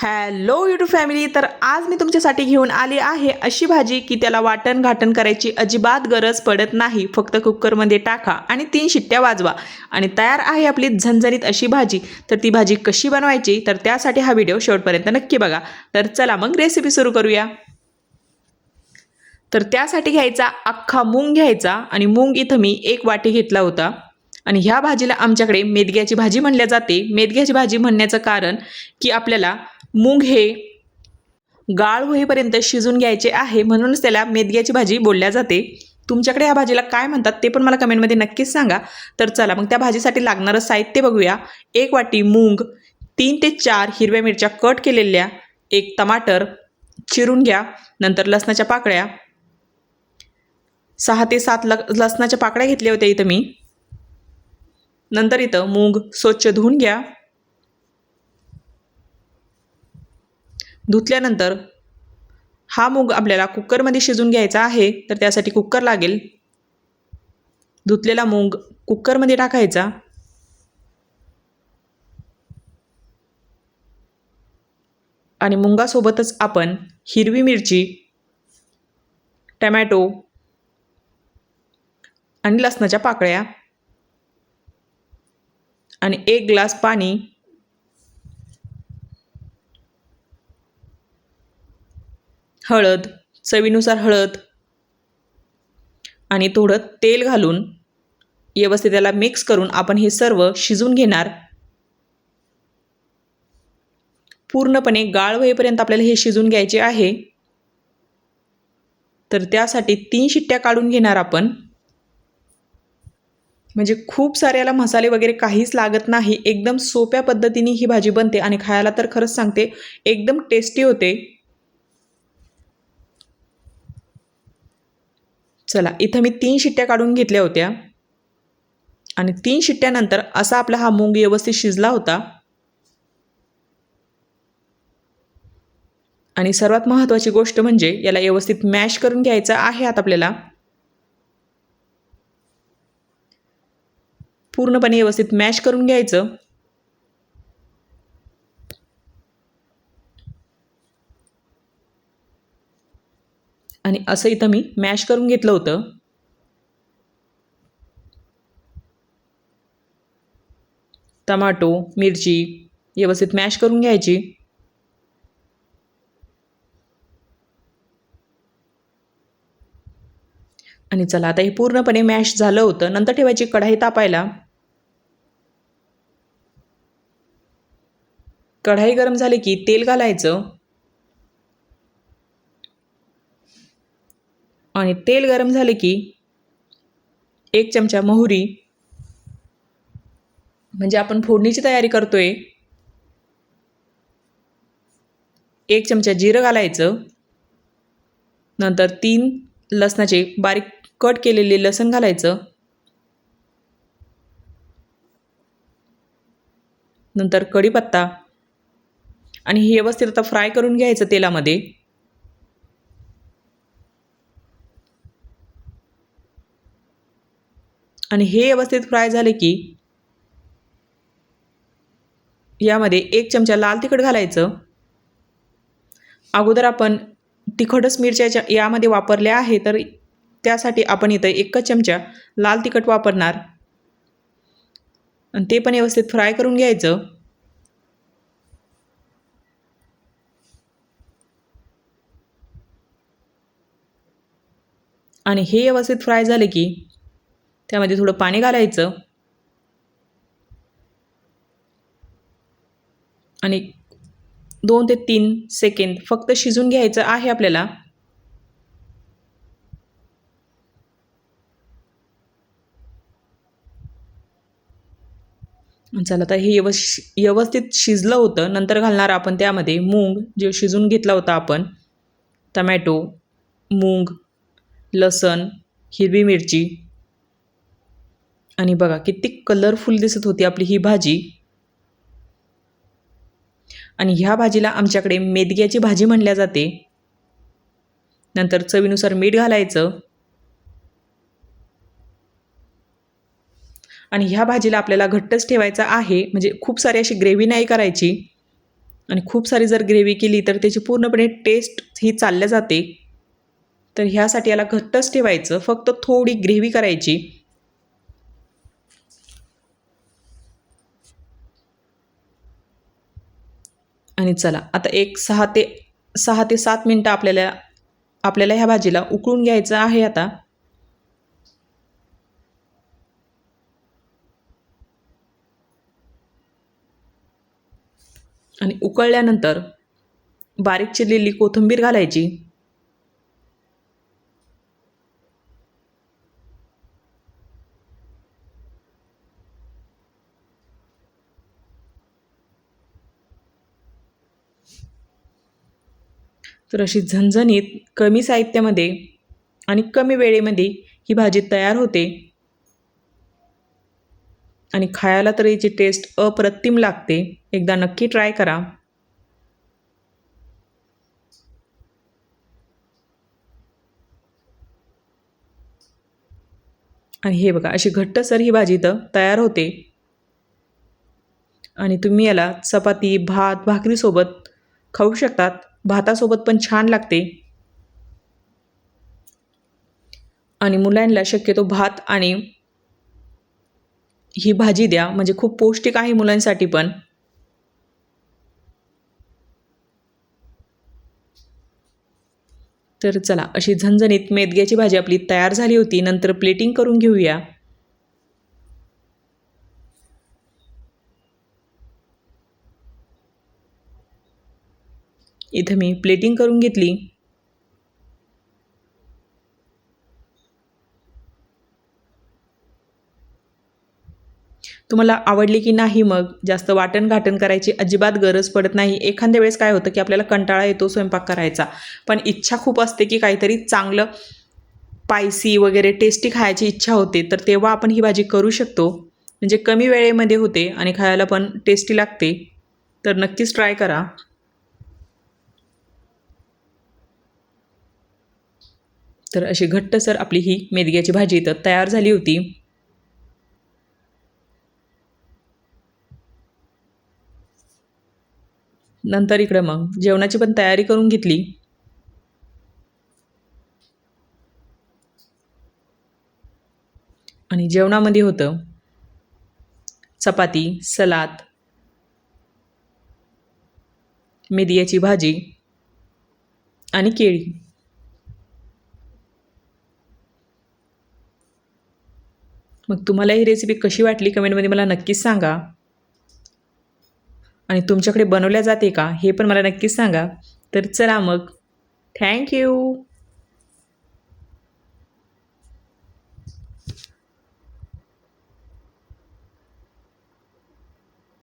Hello YouTube family. तर आज मी तुमच्यासाठी घेऊन आली आहे अशी भाजी की त्याला वाटण घाटण करायची अजिबात गरज पडत नाही. फक्त कुकरमध्ये टाका आणि 3 शिट्ट्या वाजवा आणि तयार आहे आपली झणझणीत अशी भाजी. तर ती भाजी कशी बनवायची तर त्यासाठी हा व्हिडिओ शेवटपर्यंत नक्की बघा. तर चला मग रेसिपी सुरू करूया. तर त्यासाठी घ्यायचा अख्खा मूग घ्यायचा आणि मूग इथं मी 1 वाटी घेतला होता. आणि ह्या भाजीला आमच्याकडे मेदग्याची भाजी म्हणल्या जाते. मेदग्याची भाजी म्हणण्याचं कारण की आपल्याला मूग हे गाळ होईपर्यंत शिजून घ्यायचे आहे, म्हणूनच त्याला मेदग्याची भाजी बोलल्या जाते. तुमच्याकडे ह्या भाजीला काय म्हणतात ते पण मला कमेंटमध्ये नक्कीच सांगा. तर चला मग त्या भाजीसाठी लागणारं साहित्य बघूया. 1 वाटी मूग, 3 ते 4 हिरव्या मिरच्या कट केलेल्या, 1 टमाटर चिरून घ्या. नंतर लसणाच्या पाकळ्या 6 ते 7 लसणाच्या पाकळ्या घेतल्या होत्या इथं मी. नंतर इथं मूग स्वच्छ धुवून घ्या. धुतल्यानंतर हा मूग आपल्याला कुकरमध्ये शिजून घ्यायचा आहे. तर त्यासाठी कुकर लागेल. धुतलेला मूग कुकरमध्ये टाकायचा आणि मुंगासोबतच आपण हिरवी मिरची, टमॅटो आणि लसणाच्या पाकळ्या आणि 1 ग्लास पाणी, हळद, चवीनुसार हळद आणि थोडं तेल घालून व्यवस्थित त्याला मिक्स करून आपण हे सर्व शिजून घेणार. पूर्णपणे गाळ होईपर्यंत आपल्याला हे शिजून घ्यायचे आहे. तर त्यासाठी 3 शिट्ट्या काढून घेणार आपण. म्हणजे खूप सारे याला मसाले वगैरे काहीच लागत नाही. एकदम सोप्या पद्धतीने ही भाजी बनते आणि खायला तर खरंच सांगते एकदम टेस्टी होते. चला इथं मी 3 शिट्ट्या काढून घेतल्या होत्या आणि 3 शिट्ट्यानंतर असा आपला हा मूग व्यवस्थित शिजला होता. आणि सर्वात महत्त्वाची गोष्ट म्हणजे याला व्यवस्थित मॅश करून घ्यायचं आहे. आता आपल्याला पूर्णपणे व्यवस्थित मॅश करून घ्यायचं. आणि असं इथं मी मॅश करून घेतलं होतं. टमाटो, मिरची व्यवस्थित मॅश करून घ्यायची. आणि चला आता हे पूर्णपणे मॅश झालं होतं. नंतर ठेवायची कढाई तापायला. कढाई गरम झाली की तेल घालायचं आणि तेल गरम झाले की 1 चमचा मोहरी, म्हणजे आपण फोडणीची तयारी करतोय, 1 चमचा जिरं घालायचं. नंतर 3 लसणाचे बारीक कट केलेले लसण घालायचं. नंतर कढीपत्ता आणि हे व्यवस्थित आता फ्राय करून घ्यायचं तेलामध्ये. आणि हे व्यवस्थित फ्राय झाले की यामध्ये 1 चमचा लाल तिखट घालायचं. अगोदर आपण तिखटच मिरच्या यामध्ये वापरल्या आहे, तर त्यासाठी आपण इथं 1 चमचा लाल तिखट वापरणार आणि ते पण व्यवस्थित फ्राय करून घ्यायचं. आणि हे व्यवस्थित फ्राय झाले की त्यामध्ये थोडं पाणी घालायचं आणि 2 ते 3 सेकंद फक्त शिजून घ्यायचं आहे आपल्याला. चला आता हे व्यवस्थित शिजलं होतं. नंतर घालणार आपण त्यामध्ये मूग जे शिजून घेतला होता आपण, टमॅटो, मूग, लसण, हिरवी मिरची आणि बघा किती कलरफुल दिसत होती आपली ही भाजी. आणि ह्या भाजीला आमच्याकडे मेदग्याची भाजी म्हणल्या जाते. नंतर चवीनुसार मीठ घालायचं. आणि ह्या भाजीला आपल्याला घट्टच ठेवायचा आहे, म्हणजे खूप सारी अशी ग्रेव्ही नाही करायची. आणि खूप सारी जर ग्रेव्ही केली तर त्याची पूर्णपणे टेस्ट ही चालल्या जाते. तर ह्यासाठी याला घट्टच ठेवायचं, फक्त थोडी ग्रेव्ही करायची. आणि चला आता एक 6 ते 7 मिनटं आपल्याला ह्या भाजीला उकळून घ्यायचं आहे आता. आणि उकळल्यानंतर बारीक चिरलेली कोथिंबीर घालायची. तर अशी झणझणीत कमी साहित्यामध्ये आणि कमी वेळेमध्ये ही भाजी तयार होते आणि खायला तर याची टेस्ट अप्रतिम लागते. एकदा नक्की ट्राय करा. आणि हे बघा अशी घट्टसर ही भाजी तर तयार होते आणि तुम्ही याला चपाती, भात, भाकरीसोबत खाऊ शकतात. भातासोबत पण छान लागते. आणि मुलांना शक्यतो भात आणि ही भाजी द्या, म्हणजे खूप पौष्टिक आहे मुलांसाठी पण. तर चला अशी झणझणीत मेदग्याची भाजी आपली तयार झाली होती. नंतर प्लेटिंग करून घेऊया. इथं मी प्लेटिंग करून घेतली. तुम्हाला आवडली की नाही, मग जास्त वाटण करायची अजिबात गरज पडत नाही. एखाद्या वेळेस काय होतं की आपल्याला कंटाळा येतो स्वयंपाक करायचा, पण इच्छा खूप असते की काहीतरी चांगलं स्पायसी वगैरे टेस्टी खायची इच्छा होते, तर तेव्हा आपण ही भाजी करू शकतो. म्हणजे कमी वेळेमध्ये होते आणि खायला पण टेस्टी लागते. तर नक्कीच ट्राय करा. तर अशी घट्टसर आपली ही मेदग्याची भाजी तर तयार झाली होती. नंतर इकडं मग जेवणाची पण तयारी करून घेतली. आणि जेवणामध्ये होतं चपाती, सलाद, मेदग्याची भाजी आणि केळी. मग तुम्हाला ही रेसिपी कशी वाटली कमेंटमध्ये मला नक्कीच सांगा. आणि तुमच्याकडे बनवल्या जाते का हे पण मला नक्कीच सांगा. तर चला मग, थँक्यू.